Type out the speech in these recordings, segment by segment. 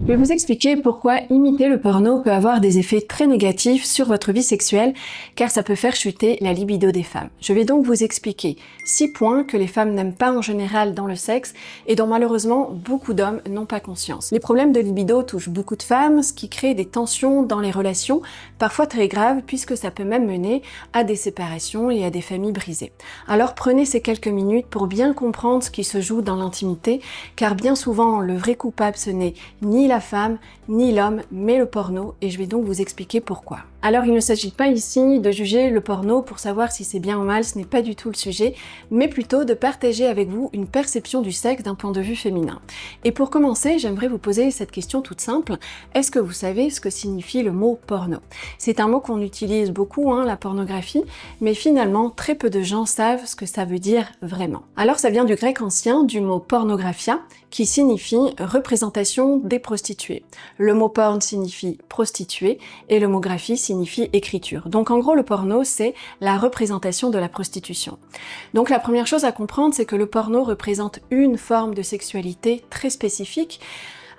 Je vais vous expliquer pourquoi imiter le porno peut avoir des effets très négatifs sur votre vie sexuelle, car ça peut faire chuter la libido des femmes. Je vais donc vous expliquer 6 points que les femmes n'aiment pas en général dans le sexe et dont malheureusement beaucoup d'hommes n'ont pas conscience. Les problèmes de libido touchent beaucoup de femmes, ce qui crée des tensions dans les relations, parfois très graves puisque ça peut même mener à des séparations et à des familles brisées. Alors prenez ces quelques minutes pour bien comprendre ce qui se joue dans l'intimité, car bien souvent le vrai coupable ce n'est ni la femme, ni l'homme, mais le porno, et je vais donc vous expliquer pourquoi. Alors il ne s'agit pas ici de juger le porno pour savoir si c'est bien ou mal, ce n'est pas du tout le sujet, mais plutôt de partager avec vous une perception du sexe d'un point de vue féminin. Et pour commencer, j'aimerais vous poser cette question toute simple, est-ce que vous savez ce que signifie le mot porno? C'est un mot qu'on utilise beaucoup, la pornographie, mais finalement très peu de gens savent ce que ça veut dire vraiment. Alors ça vient du grec ancien, du mot pornographia, qui signifie représentation des prostituées. Le mot porn signifie prostituée et le mot graphie signifie écriture. Donc en gros le porno c'est la représentation de la prostitution. Donc la première chose à comprendre c'est que le porno représente une forme de sexualité très spécifique,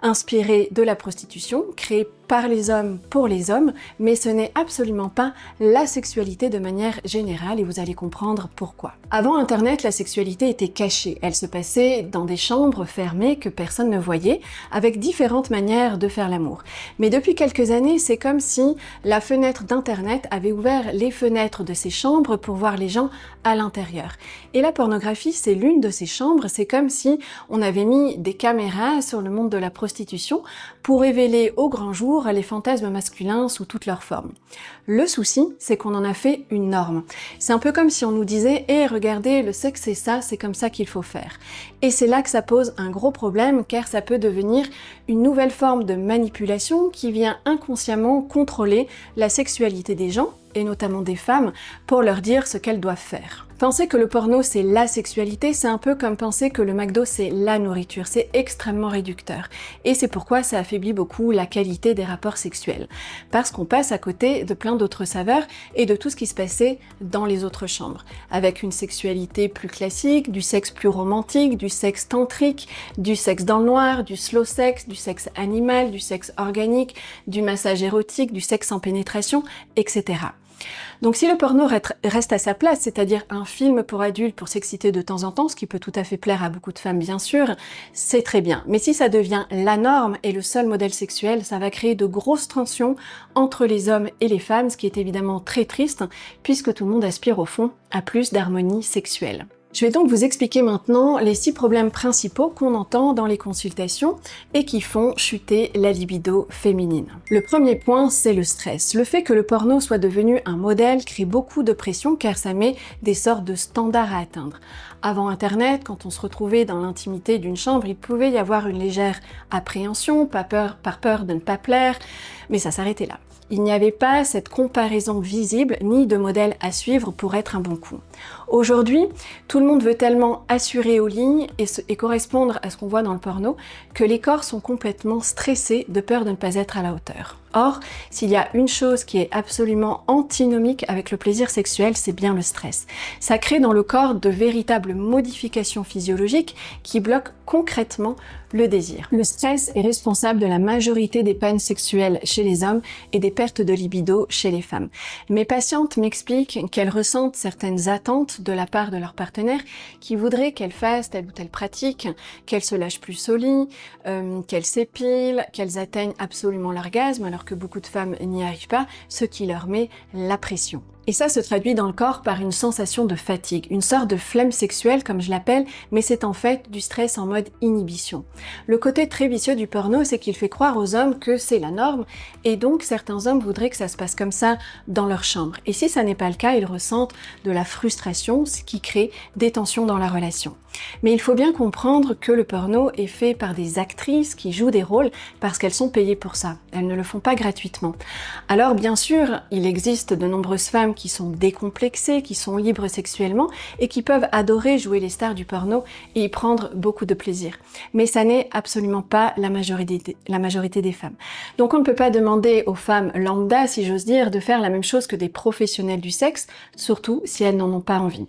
inspirée de la prostitution, créée par les hommes pour les hommes, mais ce n'est absolument pas la sexualité de manière générale et vous allez comprendre pourquoi. Avant Internet, la sexualité était cachée. Elle se passait dans des chambres fermées que personne ne voyait, avec différentes manières de faire l'amour. Mais depuis quelques années, c'est comme si la fenêtre d'Internet avait ouvert les fenêtres de ces chambres pour voir les gens à l'intérieur. Et la pornographie, c'est l'une de ces chambres. C'est comme si on avait mis des caméras sur le monde de la prostitution pour révéler au grand jour les fantasmes masculins sous toutes leurs formes. Le souci, c'est qu'on en a fait une norme. C'est un peu comme si on nous disait « Eh, regardez, le sexe c'est ça, c'est comme ça qu'il faut faire ». Et c'est là que ça pose un gros problème, car ça peut devenir une nouvelle forme de manipulation qui vient inconsciemment contrôler la sexualité des gens, et notamment des femmes, pour leur dire ce qu'elles doivent faire. Penser que le porno c'est la sexualité, c'est un peu comme penser que le McDo c'est la nourriture, c'est extrêmement réducteur. Et c'est pourquoi ça affaiblit beaucoup la qualité des rapports sexuels. Parce qu'on passe à côté de plein d'autres saveurs et de tout ce qui se passait dans les autres chambres. Avec une sexualité plus classique, du sexe plus romantique, du sexe tantrique, du sexe dans le noir, du slow sex, du sexe animal, du sexe organique, du massage érotique, du sexe sans pénétration, etc. Donc si le porno reste à sa place, c'est-à-dire un film pour adultes pour s'exciter de temps en temps, ce qui peut tout à fait plaire à beaucoup de femmes bien sûr, c'est très bien. Mais si ça devient la norme et le seul modèle sexuel, ça va créer de grosses tensions entre les hommes et les femmes, ce qui est évidemment très triste, puisque tout le monde aspire au fond à plus d'harmonie sexuelle. Je vais donc vous expliquer maintenant les 6 problèmes principaux qu'on entend dans les consultations et qui font chuter la libido féminine. Le premier point, c'est le stress. Le fait que le porno soit devenu un modèle crée beaucoup de pression car ça met des sortes de standards à atteindre. Avant Internet, quand on se retrouvait dans l'intimité d'une chambre, il pouvait y avoir une légère appréhension, par peur de ne pas plaire, mais ça s'arrêtait là. Il n'y avait pas cette comparaison visible ni de modèle à suivre pour être un bon coup. Aujourd'hui, tout le monde veut tellement assurer aux lignes et correspondre à ce qu'on voit dans le porno que les corps sont complètement stressés de peur de ne pas être à la hauteur. Or, s'il y a une chose qui est absolument antinomique avec le plaisir sexuel, c'est bien le stress. Ça crée dans le corps de véritables modifications physiologiques qui bloquent concrètement le désir. Le stress est responsable de la majorité des pannes sexuelles chez les hommes et des pertes de libido chez les femmes. Mes patientes m'expliquent qu'elles ressentent certaines attentes de la part de leur partenaire qui voudraient qu'elles fassent telle ou telle pratique, qu'elles se lâchent plus au lit, qu'elles s'épilent, qu'elles atteignent absolument l'orgasme alors que beaucoup de femmes n'y arrivent pas, ce qui leur met la pression. Et ça se traduit dans le corps par une sensation de fatigue, une sorte de flemme sexuelle comme je l'appelle, mais c'est en fait du stress en mode inhibition. Le côté très vicieux du porno, c'est qu'il fait croire aux hommes que c'est la norme, et donc certains hommes voudraient que ça se passe comme ça dans leur chambre. Et si ça n'est pas le cas, ils ressentent de la frustration, ce qui crée des tensions dans la relation. Mais il faut bien comprendre que le porno est fait par des actrices qui jouent des rôles parce qu'elles sont payées pour ça. Elles ne le font pas gratuitement. Alors bien sûr, il existe de nombreuses femmes qui sont décomplexées, qui sont libres sexuellement et qui peuvent adorer jouer les stars du porno et y prendre beaucoup de plaisir. Mais ça n'est absolument pas la majorité des femmes. Donc on ne peut pas demander aux femmes lambda, si j'ose dire, de faire la même chose que des professionnels du sexe, surtout si elles n'en ont pas envie.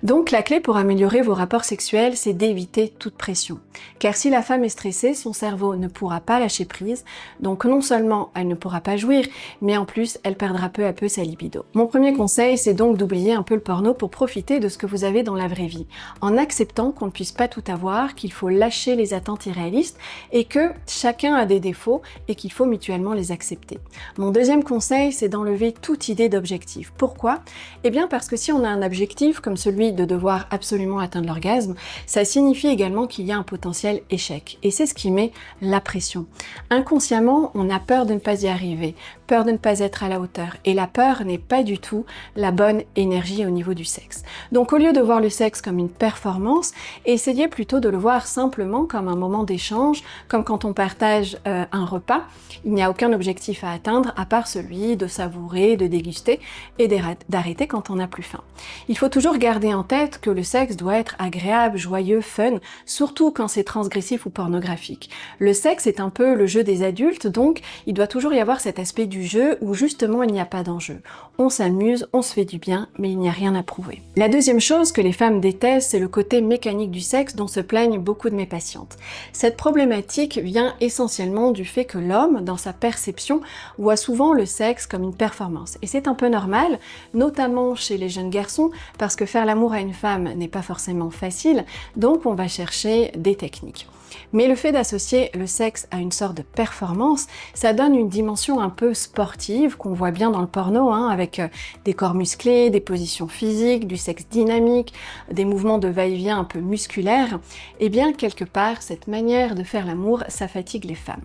Donc la clé pour améliorer vos rapports sexuels, c'est d'éviter toute pression. Car si la femme est stressée, son cerveau ne pourra pas lâcher prise, donc non seulement elle ne pourra pas jouir, mais en plus elle perdra peu à peu sa libido. Mon premier conseil, c'est donc d'oublier un peu le porno pour profiter de ce que vous avez dans la vraie vie, en acceptant qu'on ne puisse pas tout avoir, qu'il faut lâcher les attentes irréalistes et que chacun a des défauts et qu'il faut mutuellement les accepter. Mon deuxième conseil, c'est d'enlever toute idée d'objectif. Pourquoi? Eh bien parce que si on a un objectif comme celui de devoir absolument atteindre l'orgasme, ça signifie également qu'il y a un potentiel échec. Et c'est ce qui met la pression. Inconsciemment, on a peur de ne pas y arriver, peur de ne pas être à la hauteur. Et la peur n'est pas du tout la bonne énergie au niveau du sexe. Donc au lieu de voir le sexe comme une performance, essayez plutôt de le voir simplement comme un moment d'échange, comme quand on partage un repas. Il n'y a aucun objectif à atteindre à part celui de savourer, de déguster et d'arrêter quand on n'a plus faim. Il faut toujours garder en tête que le sexe doit être agréable, joyeux, fun, surtout quand c'est transgressif ou pornographique. Le sexe est un peu le jeu des adultes, donc il doit toujours y avoir cet aspect du jeu où justement il n'y a pas d'enjeu. On s'amuse, on se fait du bien, mais il n'y a rien à prouver. La deuxième chose que les femmes détestent, c'est le côté mécanique du sexe dont se plaignent beaucoup de mes patientes. Cette problématique vient essentiellement du fait que l'homme, dans sa perception, voit souvent le sexe comme une performance. Et c'est un peu normal, notamment chez les jeunes garçons, parce que faire l'amour à une femme n'est pas forcément facile, donc on va chercher des techniques. Mais le fait d'associer le sexe à une sorte de performance, ça donne une dimension un peu sportive qu'on voit bien dans le porno, avec des corps musclés, des positions physiques, du sexe dynamique, des mouvements de va-et-vient un peu musculaires. Et bien quelque part, cette manière de faire l'amour, ça fatigue les femmes.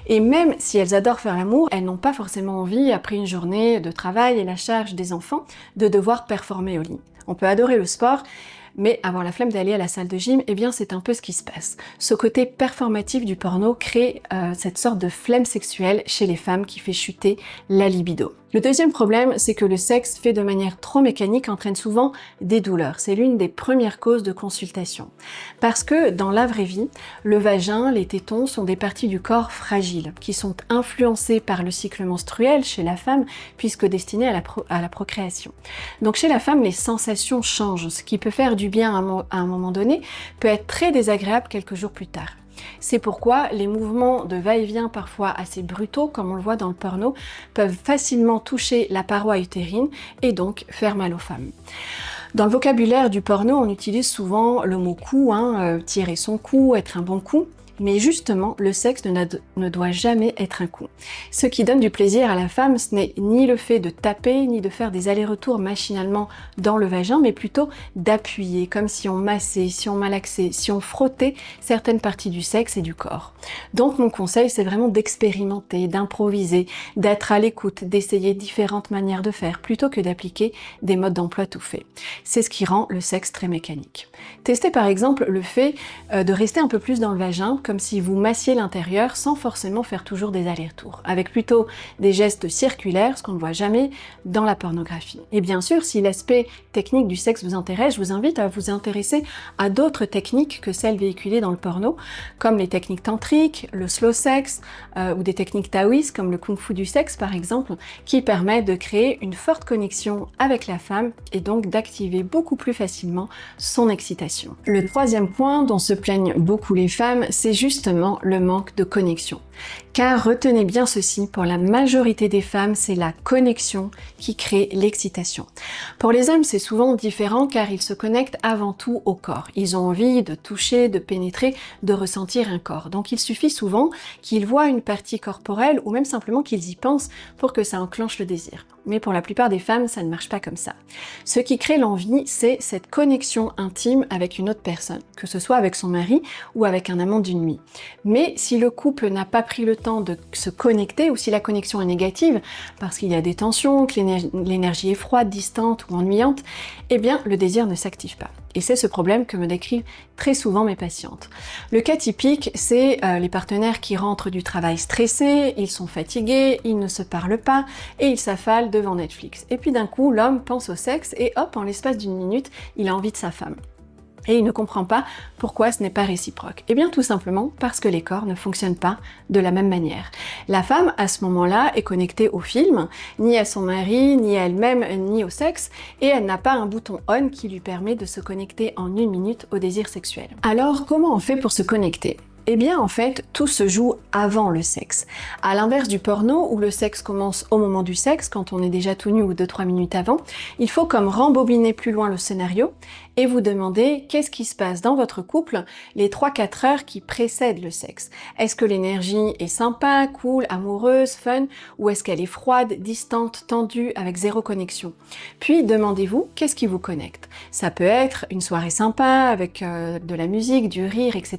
Et même si elles adorent faire l'amour, elles n'ont pas forcément envie, après une journée de travail et la charge des enfants, de devoir performer au lit. On peut adorer le sport, mais avoir la flemme d'aller à la salle de gym, eh bien c'est un peu ce qui se passe. Ce côté performatif du porno crée cette sorte de flemme sexuelle chez les femmes qui fait chuter la libido. Le deuxième problème, c'est que le sexe fait de manière trop mécanique entraîne souvent des douleurs. C'est l'une des premières causes de consultation. Parce que dans la vraie vie, le vagin, les tétons sont des parties du corps fragiles, qui sont influencées par le cycle menstruel chez la femme, puisque destinées à la procréation. Donc chez la femme, les sensations changent, ce qui peut faire du bien à un moment donné, peut être très désagréable quelques jours plus tard. C'est pourquoi les mouvements de va-et-vient parfois assez brutaux, comme on le voit dans le porno, peuvent facilement toucher la paroi utérine et donc faire mal aux femmes. Dans le vocabulaire du porno, on utilise souvent le mot coup, tirer son coup, être un bon coup. Mais justement, le sexe ne doit jamais être un coup. Ce qui donne du plaisir à la femme, ce n'est ni le fait de taper, ni de faire des allers-retours machinalement dans le vagin, mais plutôt d'appuyer, comme si on massait, si on malaxait, si on frottait certaines parties du sexe et du corps. Donc mon conseil, c'est vraiment d'expérimenter, d'improviser, d'être à l'écoute, d'essayer différentes manières de faire, plutôt que d'appliquer des modes d'emploi tout faits. C'est ce qui rend le sexe très mécanique. Testez par exemple le fait de rester un peu plus dans le vagin, comme si vous massiez l'intérieur sans forcément faire toujours des allers-retours, avec plutôt des gestes circulaires, ce qu'on ne voit jamais dans la pornographie. Et bien sûr, si l'aspect technique du sexe vous intéresse, je vous invite à vous intéresser à d'autres techniques que celles véhiculées dans le porno, comme les techniques tantriques, le slow sex, ou des techniques taoïstes comme le kung-fu du sexe par exemple, qui permettent de créer une forte connexion avec la femme et donc d'activer beaucoup plus facilement son excitation. Le troisième point dont se plaignent beaucoup les femmes, c'est justement le manque de connexion. Car retenez bien ceci, pour la majorité des femmes, c'est la connexion qui crée l'excitation. Pour les hommes, c'est souvent différent car ils se connectent avant tout au corps. Ils ont envie de toucher, de pénétrer, de ressentir un corps. Donc il suffit souvent qu'ils voient une partie corporelle ou même simplement qu'ils y pensent pour que ça enclenche le désir. Mais pour la plupart des femmes, ça ne marche pas comme ça. Ce qui crée l'envie, c'est cette connexion intime avec une autre personne, que ce soit avec son mari ou avec un amant d'une nuit. Mais si le couple n'a pas pris le temps de se connecter, ou si la connexion est négative, parce qu'il y a des tensions, que l'énergie est froide, distante ou ennuyante, eh bien le désir ne s'active pas. Et c'est ce problème que me décrivent très souvent mes patientes. Le cas typique, c'est les partenaires qui rentrent du travail stressés, ils sont fatigués, ils ne se parlent pas et ils s'affalent devant Netflix. Et puis d'un coup, l'homme pense au sexe et hop, en l'espace d'une minute, il a envie de sa femme. Et il ne comprend pas pourquoi ce n'est pas réciproque. Eh bien tout simplement parce que les corps ne fonctionnent pas de la même manière. La femme, à ce moment-là, est connectée au film, ni à son mari, ni à elle-même, ni au sexe, et elle n'a pas un bouton on qui lui permet de se connecter en 1 minute au désir sexuel. Alors, comment on fait pour se connecter ? Eh bien, en fait, tout se joue avant le sexe. À l'inverse du porno, où le sexe commence au moment du sexe, quand on est déjà tout nu ou 2-3 minutes avant, il faut comme rembobiner plus loin le scénario et vous demander qu'est-ce qui se passe dans votre couple les 3-4 heures qui précèdent le sexe. Est-ce que l'énergie est sympa, cool, amoureuse, fun, ou est-ce qu'elle est froide, distante, tendue, avec zéro connexion? Puis demandez-vous qu'est-ce qui vous connecte. Ça peut être une soirée sympa, avec de la musique, du rire, etc.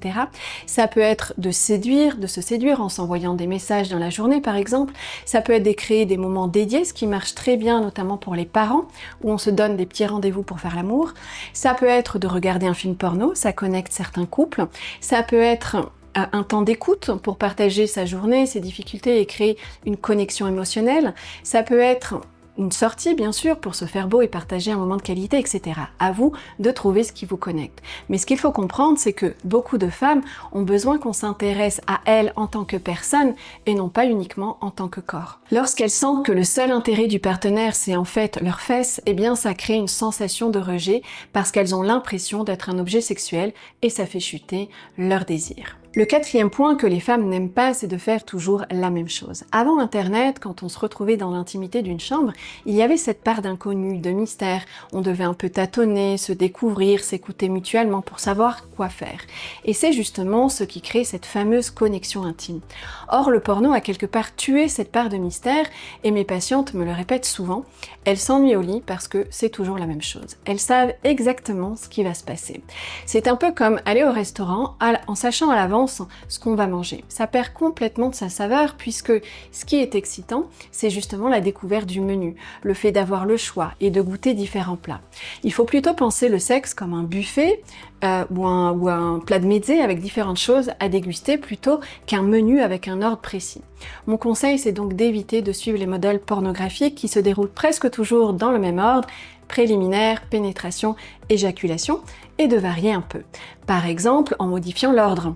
Ça peut être de se séduire en s'envoyant des messages dans la journée par exemple. Ça peut être de créer des moments dédiés, ce qui marche très bien notamment pour les parents, où on se donne des petits rendez-vous pour faire l'amour. Ça peut être de regarder un film porno, ça connecte certains couples. Ça peut être un temps d'écoute pour partager sa journée, ses difficultés et créer une connexion émotionnelle. Ça peut être une sortie, bien sûr, pour se faire beau et partager un moment de qualité, etc. À vous de trouver ce qui vous connecte. Mais ce qu'il faut comprendre, c'est que beaucoup de femmes ont besoin qu'on s'intéresse à elles en tant que personne et non pas uniquement en tant que corps. Lorsqu'elles sentent que le seul intérêt du partenaire, c'est en fait leurs fesses, eh bien ça crée une sensation de rejet parce qu'elles ont l'impression d'être un objet sexuel et ça fait chuter leur désir. Le 4e point que les femmes n'aiment pas, c'est de faire toujours la même chose. Avant Internet, quand on se retrouvait dans l'intimité d'une chambre, il y avait cette part d'inconnu, de mystère. On devait un peu tâtonner, se découvrir, s'écouter mutuellement pour savoir quoi faire. Et c'est justement ce qui crée cette fameuse connexion intime. Or, le porno a quelque part tué cette part de mystère, et mes patientes me le répètent souvent, elles s'ennuient au lit parce que c'est toujours la même chose. Elles savent exactement ce qui va se passer. C'est un peu comme aller au restaurant en sachant à l'avance ce qu'on va manger. Ça perd complètement de sa saveur puisque ce qui est excitant, c'est justement la découverte du menu, le fait d'avoir le choix et de goûter différents plats. Il faut plutôt penser le sexe comme un buffet ou un plat de mezze avec différentes choses à déguster plutôt qu'un menu avec un ordre précis. Mon conseil, c'est donc d'éviter de suivre les modèles pornographiques qui se déroulent presque toujours dans le même ordre, préliminaire, pénétration, éjaculation, et de varier un peu. Par exemple, en modifiant l'ordre,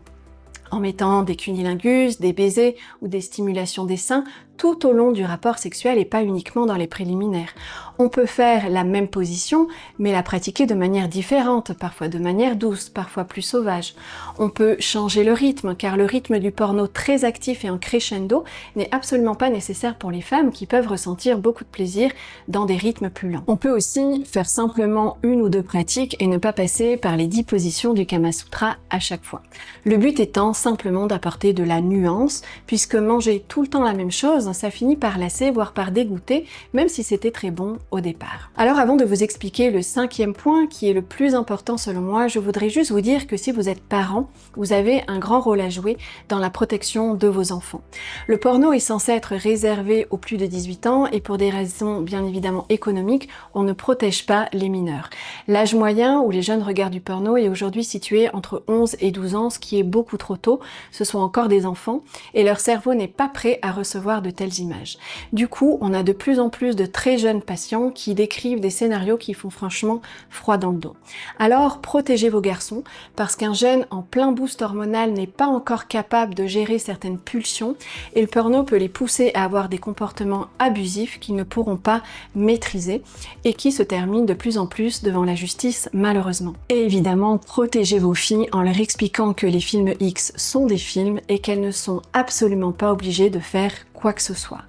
en mettant des cunnilingus, des baisers ou des stimulations des seins tout au long du rapport sexuel et pas uniquement dans les préliminaires. On peut faire la même position, mais la pratiquer de manière différente, parfois de manière douce, parfois plus sauvage. On peut changer le rythme, car le rythme du porno très actif et en crescendo n'est absolument pas nécessaire pour les femmes qui peuvent ressentir beaucoup de plaisir dans des rythmes plus lents. On peut aussi faire simplement 1 ou 2 pratiques et ne pas passer par les 10 positions du Kama Sutra à chaque fois. Le but étant simplement d'apporter de la nuance, puisque manger tout le temps la même chose, ça finit par lasser, voire par dégoûter, même si c'était très bon au départ. Alors avant de vous expliquer le 5e point, qui est le plus important selon moi, je voudrais juste vous dire que si vous êtes parent, vous avez un grand rôle à jouer dans la protection de vos enfants. Le porno est censé être réservé aux plus de 18 ans et pour des raisons bien évidemment économiques, on ne protège pas les mineurs. L'âge moyen où les jeunes regardent du porno est aujourd'hui situé entre 11 et 12 ans, ce qui est beaucoup trop tôt. Ce sont encore des enfants et leur cerveau n'est pas prêt à recevoir de telles images. Du coup, on a de plus en plus de très jeunes patients qui décrivent des scénarios qui font franchement froid dans le dos. Alors, protégez vos garçons, parce qu'un jeune en plein boost hormonal n'est pas encore capable de gérer certaines pulsions, et le porno peut les pousser à avoir des comportements abusifs qu'ils ne pourront pas maîtriser, et qui se terminent de plus en plus devant la justice, malheureusement. Et évidemment, protégez vos filles en leur expliquant que les films X sont des films, et qu'elles ne sont absolument pas obligées de faire quoi que ce soit.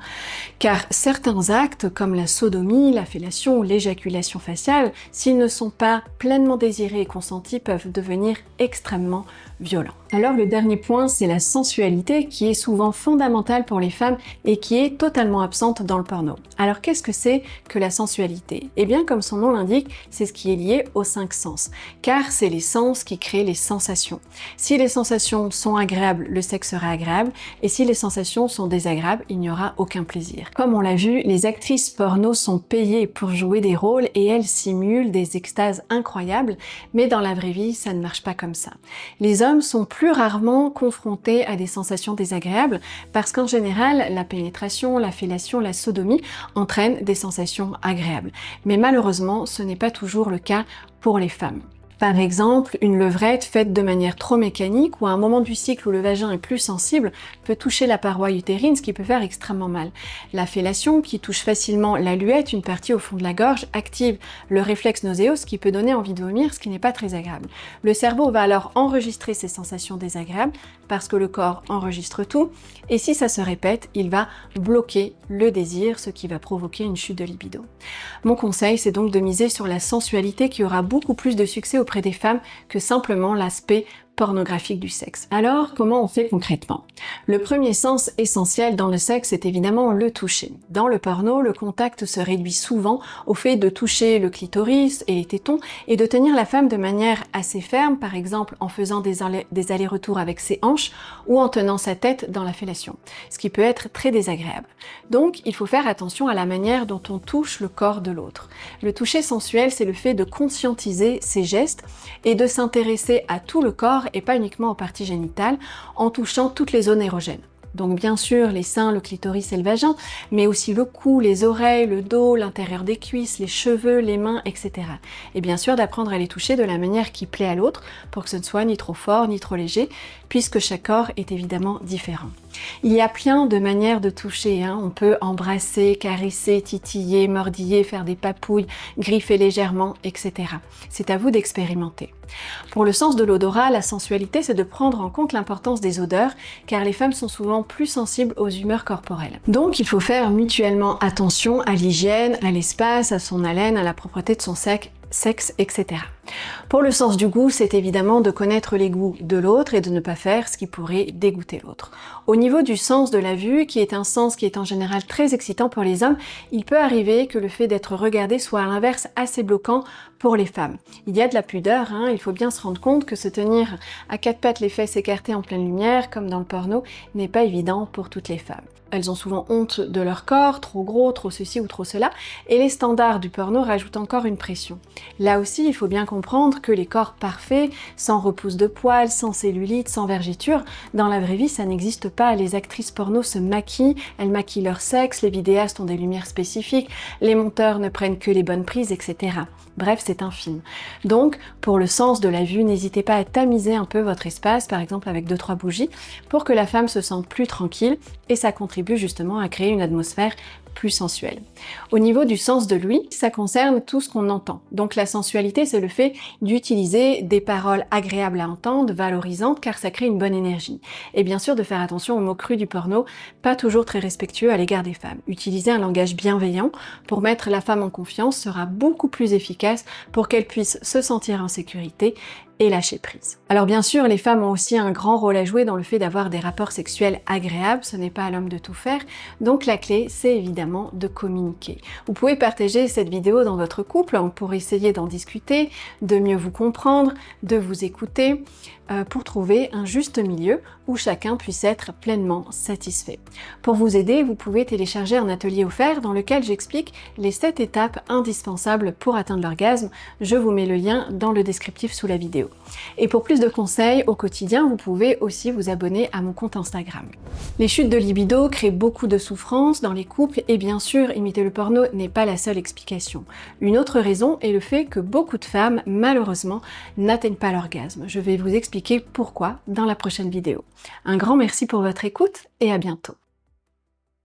Car certains actes, comme la sodomie, la fellation ou l'éjaculation faciale, s'ils ne sont pas pleinement désirés et consentis, peuvent devenir extrêmement violents. Alors le dernier point, c'est la sensualité, qui est souvent fondamentale pour les femmes et qui est totalement absente dans le porno. Alors qu'est-ce que c'est que la sensualité? Eh bien, comme son nom l'indique, c'est ce qui est lié aux 5 sens, car c'est les sens qui créent les sensations. Si les sensations sont agréables, le sexe sera agréable, et si les sensations sont désagréables, il n'y aura aucun plaisir. Comme on l'a vu, les actrices porno sont payées pour jouer des rôles et elles simulent des extases incroyables, mais dans la vraie vie, ça ne marche pas comme ça. Les hommes sont plus rarement confrontés à des sensations désagréables parce qu'en général, la pénétration, la fellation, la sodomie entraînent des sensations agréables. Mais malheureusement, ce n'est pas toujours le cas pour les femmes. Par exemple, une levrette faite de manière trop mécanique ou à un moment du cycle où le vagin est plus sensible peut toucher la paroi utérine, ce qui peut faire extrêmement mal. La fellation, qui touche facilement la luette, une partie au fond de la gorge, active le réflexe nauséeux, ce qui peut donner envie de vomir, ce qui n'est pas très agréable. Le cerveau va alors enregistrer ces sensations désagréables parce que le corps enregistre tout, et si ça se répète, il va bloquer le désir, ce qui va provoquer une chute de libido. Mon conseil, c'est donc de miser sur la sensualité qui aura beaucoup plus de succès auprès des femmes que simplement l'aspect pornographique du sexe. Alors, comment on fait concrètement? Le premier sens essentiel dans le sexe est évidemment le toucher. Dans le porno, le contact se réduit souvent au fait de toucher le clitoris et les tétons et de tenir la femme de manière assez ferme, par exemple en faisant des allers-retours avec ses hanches ou en tenant sa tête dans la fellation, ce qui peut être très désagréable. Donc, il faut faire attention à la manière dont on touche le corps de l'autre. Le toucher sensuel, c'est le fait de conscientiser ses gestes et de s'intéresser à tout le corps et pas uniquement aux parties génitales, en touchant toutes les zones érogènes. Donc bien sûr les seins, le clitoris et le vagin, mais aussi le cou, les oreilles, le dos, l'intérieur des cuisses, les cheveux, les mains, etc. Et bien sûr d'apprendre à les toucher de la manière qui plaît à l'autre, pour que ce ne soit ni trop fort ni trop léger, puisque chaque corps est évidemment différent. Il y a plein de manières de toucher, hein. On peut embrasser, caresser, titiller, mordiller, faire des papouilles, griffer légèrement, etc. C'est à vous d'expérimenter. Pour le sens de l'odorat, la sensualité, c'est de prendre en compte l'importance des odeurs, car les femmes sont souvent plus sensibles aux humeurs corporelles. Donc il faut faire mutuellement attention à l'hygiène, à l'espace, à son haleine, à la propreté de son sexe, etc. Pour le sens du goût, c'est évidemment de connaître les goûts de l'autre et de ne pas faire ce qui pourrait dégoûter l'autre. Au niveau du sens de la vue, qui est un sens qui est en général très excitant pour les hommes, il peut arriver que le fait d'être regardé soit à l'inverse assez bloquant pour les femmes. Il y a de la pudeur, hein, il faut bien se rendre compte que se tenir à quatre pattes les fesses écartées en pleine lumière, comme dans le porno, n'est pas évident pour toutes les femmes. Elles ont souvent honte de leur corps, trop gros, trop ceci ou trop cela, et les standards du porno rajoutent encore une pression. Là aussi, il faut bien comprendre que les corps parfaits, sans repousse de poils, sans cellulite, sans vergeture, dans la vraie vie, ça n'existe pas. Les actrices porno se maquillent, elles maquillent leur sexe, les vidéastes ont des lumières spécifiques, les monteurs ne prennent que les bonnes prises, etc. Bref, c'est un film. Donc, pour le sens de la vue, n'hésitez pas à tamiser un peu votre espace, par exemple avec 2-3 bougies, pour que la femme se sente plus tranquille, et ça contribue justement à créer une atmosphère plus sensuelle. Au niveau du sens de l'ouïe, ça concerne tout ce qu'on entend. Donc la sensualité, c'est le fait d'utiliser des paroles agréables à entendre, valorisantes, car ça crée une bonne énergie. Et bien sûr de faire attention aux mots crus du porno, pas toujours très respectueux à l'égard des femmes. Utiliser un langage bienveillant pour mettre la femme en confiance sera beaucoup plus efficace pour qu'elle puisse se sentir en sécurité et lâcher prise. Alors bien sûr, les femmes ont aussi un grand rôle à jouer dans le fait d'avoir des rapports sexuels agréables, ce n'est pas à l'homme de tout faire, donc la clé, c'est évidemment de communiquer. Vous pouvez partager cette vidéo dans votre couple pour essayer d'en discuter, de mieux vous comprendre, de vous écouter, pour trouver un juste milieu où chacun puisse être pleinement satisfait. Pour vous aider, vous pouvez télécharger un atelier offert dans lequel j'explique les 7 étapes indispensables pour atteindre l'orgasme. Je vous mets le lien dans le descriptif sous la vidéo. Et pour plus de conseils au quotidien, vous pouvez aussi vous abonner à mon compte Instagram. Les chutes de libido créent beaucoup de souffrance dans les couples et bien sûr, imiter le porno n'est pas la seule explication. Une autre raison est le fait que beaucoup de femmes, malheureusement, n'atteignent pas l'orgasme. Je vais vous expliquer pourquoi dans la prochaine vidéo. Un grand merci pour votre écoute et à bientôt.